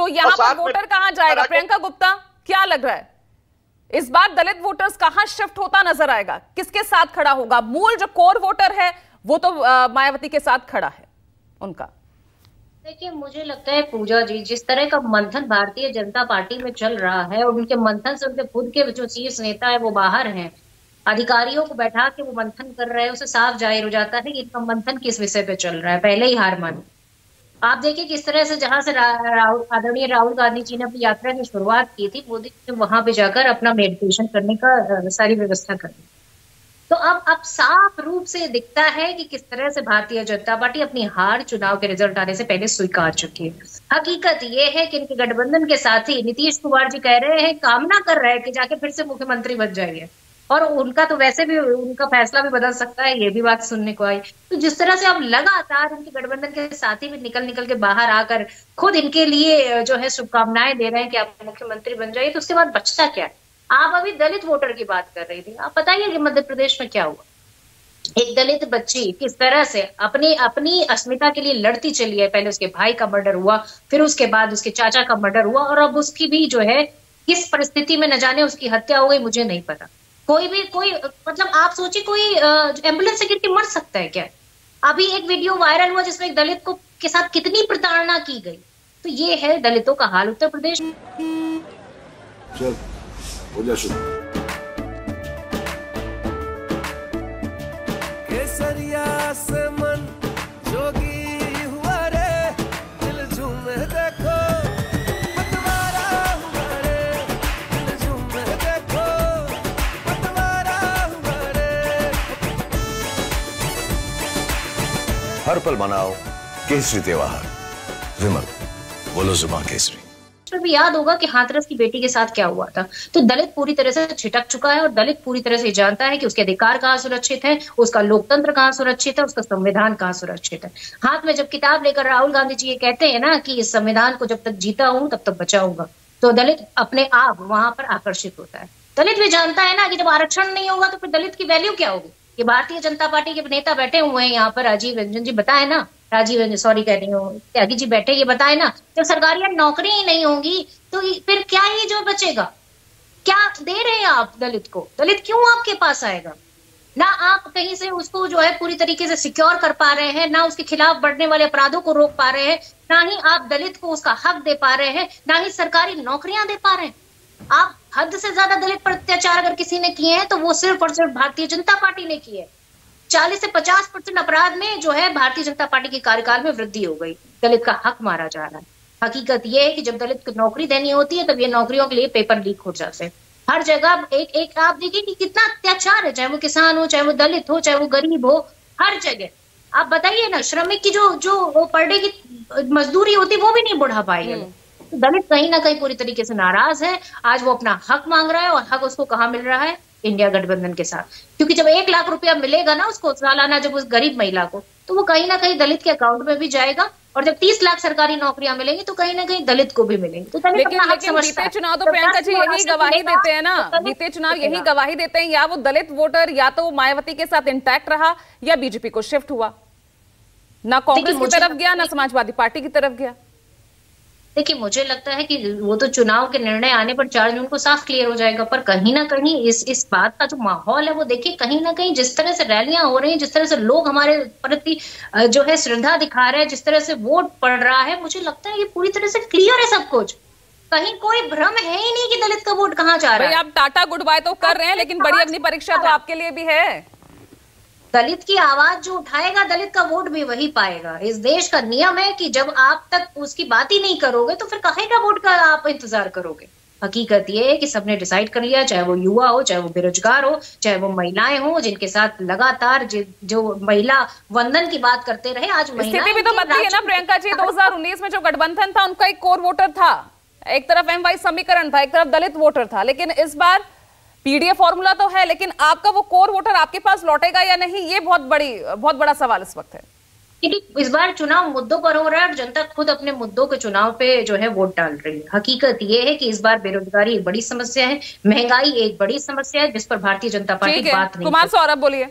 तो यहाँ पर वोटर कहाँ जाएगा? प्रियंका गुप्ता, क्या लग रहा है इस बार दलित वोटर्स कहाँ शिफ्ट होता नजर आएगा? किसके साथ खड़ा होगा? मूल जो कोर वोटर है वो तो मायावती के साथ खड़ा है उनका। देखिए, मुझे लगता है पूजा जी, जिस तरह का मंथन भारतीय जनता पार्टी में चल रहा है और उनके मंथन से उनके खुद के जो शीर्ष नेता है वो बाहर हैं, अधिकारियों को बैठा के वो मंथन कर रहे हैं, उसे साफ जाहिर हो जाता है कि इनका मंथन किस विषय पे चल रहा है। पहले ही हार मानी। आप देखिए किस तरह से जहां से आदरणीय राहुल गांधी जी ने अपनी यात्रा की शुरुआत की थी, मोदी जी ने वहां पे जाकर अपना मेडिटेशन करने का सारी व्यवस्था कर दी। तो अब साफ रूप से दिखता है कि किस तरह से भारतीय जनता पार्टी अपनी हार चुनाव के रिजल्ट आने से पहले स्वीकार चुकी है। हकीकत ये है कि इनके गठबंधन के साथी नीतीश कुमार जी कह रहे हैं, कामना कर रहे हैं कि जाके फिर से मुख्यमंत्री बन जाइए, और उनका तो वैसे भी उनका फैसला भी बदल सकता है, ये भी बात सुनने को आई। तो जिस तरह से अब लगातार उनके गठबंधन के साथी भी निकल के बाहर आकर खुद इनके लिए जो है शुभकामनाएं दे रहे हैं कि आप मुख्यमंत्री बन जाइए, तो उसके बाद बचता क्या है? आप अभी दलित वोटर की बात कर रही थी, आप बताइए कि मध्य प्रदेश में क्या हुआ? एक दलित बच्ची किस तरह से अपनी अस्मिता के लिए लड़ती चली है। पहले उसके भाई का मर्डर हुआ, फिर उसके बाद उसके चाचा का मर्डर हुआ, और अब उसकी भी जो है किस परिस्थिति में न जाने उसकी हत्या हो गई, मुझे नहीं पता। कोई मतलब आप सोचिए, कोई एम्बुलेंस से गिर के मर सकता है क्या? अभी एक वीडियो वायरल हुआ जिसमें एक दलित को के साथ कितनी प्रताड़ना की गई। तो ये है दलितों का हाल उत्तर प्रदेश। चल हो जा शुरू। केसरिया से मन जोगी हुआ रे, दिल झूमे देखो पतवारा हुआ रे, दिल झूमे देखो पतवारा हुआ रे। हर पल मनाओ केसरी त्योहार। विमल, बोलो जुबान केसरी। भी याद होगा कि हाथरस की बेटी के साथ क्या हुआ था। तो दलित पूरी तरह से छिटक चुका है, और दलित पूरी तरह से जानता है कि उसके अधिकार कहाँ सुरक्षित है, उसका लोकतंत्र कहाँ सुरक्षित है, उसका संविधान कहाँ सुरक्षित है। हाथ में जब किताब लेकर राहुल गांधी जी ये कहते हैं ना कि इस संविधान को जब तक जीता हूं तब तक बचाऊंगा, तो दलित अपने आप वहां पर आकर्षित होता है। दलित भी जानता है ना कि जब आरक्षण नहीं होगा तो फिर दलित की वैल्यू क्या होगी। ये भारतीय जनता पार्टी के नेता बैठे हुए हैं यहाँ पर, राजीव रंजन जी बताए ना, सॉरी कह रही हूँ, त्यागी जी बैठे, ये बताए ना, जब सरकारी नौकरी ही नहीं होंगी तो फिर क्या ही जो बचेगा? क्या दे रहे हैं आप दलित को? दलित क्यों आपके पास आएगा? ना आप कहीं से उसको जो है पूरी तरीके से सिक्योर कर पा रहे हैं, ना उसके खिलाफ बढ़ने वाले अपराधों को रोक पा रहे हैं, ना ही आप दलित को उसका हक दे पा रहे हैं, ना ही सरकारी नौकरियां दे पा रहे हैं। आप हद से ज्यादा दलित पर अत्याचार अगर किसी ने किए हैं तो वो सिर्फ और सिर्फ भारतीय जनता पार्टी ने किए है। 40 से 50% अपराध में जो है भारतीय जनता पार्टी के कार्यकाल में वृद्धि हो गई। दलित का हक मारा जा रहा है। हकीकत यह है कि जब दलित को नौकरी देनी होती है तब ये नौकरियों के लिए पेपर लीक हो जाते हैं। हर जगह एक आप देखिए कि कितना अत्याचार है, चाहे वो किसान हो, चाहे वो दलित हो, चाहे वो गरीब हो, हर जगह। आप बताइए ना, श्रमिक की जो पर डे की मजदूरी होती वो भी नहीं बढ़ा पाएगी। तो दलित कहीं ना कहीं पूरी तरीके से नाराज है। आज वो अपना हक मांग रहा है, और हक उसको कहाँ मिल रहा है? इंडिया गठबंधन के साथ। क्योंकि जब 1 लाख रुपया मिलेगा ना उसको सालाना, जब उस गरीब महिला को, तो वो कहीं ना कहीं दलित के अकाउंट में भी जाएगा, और जब 30 लाख सरकारी नौकरियां मिलेंगी तो कहीं ना कहीं दलित को भी मिलेंगी। तो लेकिन बीते चुनाव तो प्रियंका जी यही गवाही देते हैं ना, बीते चुनाव यही गवाही देते हैं, या वो दलित वोटर या तो मायावती के साथ इंटैक्ट रहा या बीजेपी को शिफ्ट हुआ, ना कांग्रेस की तरफ गया ना समाजवादी पार्टी की तरफ गया। देखिए, मुझे लगता है कि वो तो चुनाव के निर्णय आने पर 4 जून को साफ क्लियर हो जाएगा, पर कहीं ना कहीं इस बात का जो माहौल है वो देखिए, कहीं ना कहीं जिस तरह से रैलियां हो रही हैं, जिस तरह से लोग हमारे प्रति जो है श्रद्धा दिखा रहे हैं, जिस तरह से वोट पड़ रहा है, मुझे लगता है ये पूरी तरह से क्लियर है सब कुछ। कहीं कोई भ्रम है ही नहीं कि दलित का वोट कहाँ जा रहा है। आप टाटा गुड बाय तो कर रहे हैं, लेकिन बड़ी अग्नि परीक्षा तो आपके लिए भी है। दलित की आवाज जो उठाएगा, दलित का वोट भी वही पाएगा। इस देश का नियम है कि जब आप तक उसकी बात ही नहीं करोगे तो फिर काहेगा वोट का आप इंतजार करोगे। हकीकत ये है कि सबने डिसाइड कर लिया, चाहे वो युवा हो, चाहे वो बेरोजगार हो, चाहे वो महिलाएं हो, जिनके साथ लगातार जो महिला वंदन की बात करते रहे, आज स्थिति भी तो बदली है ना प्रियंका जी। 2019 में जो गठबंधन था उनका एक कोर वोटर था, एक तरफ एमवाई समीकरण था, एक तरफ दलित वोटर था, लेकिन इस बार पीडीएफ फॉर्मूला तो है, लेकिन आपका वो कोर वोटर आपके पास लौटेगा या नहीं, ये बहुत बड़ा सवाल इस वक्त है। इस बार चुनाव मुद्दों पर हो रहा है और जनता खुद अपने मुद्दों के चुनाव पे जो है वोट डाल रही है। हकीकत ये है कि इस बार बेरोजगारी एक बड़ी समस्या है, महंगाई एक बड़ी समस्या है, जिस पर भारतीय जनता पार्टी बात नहीं। कुमार सौरभ बोलिए।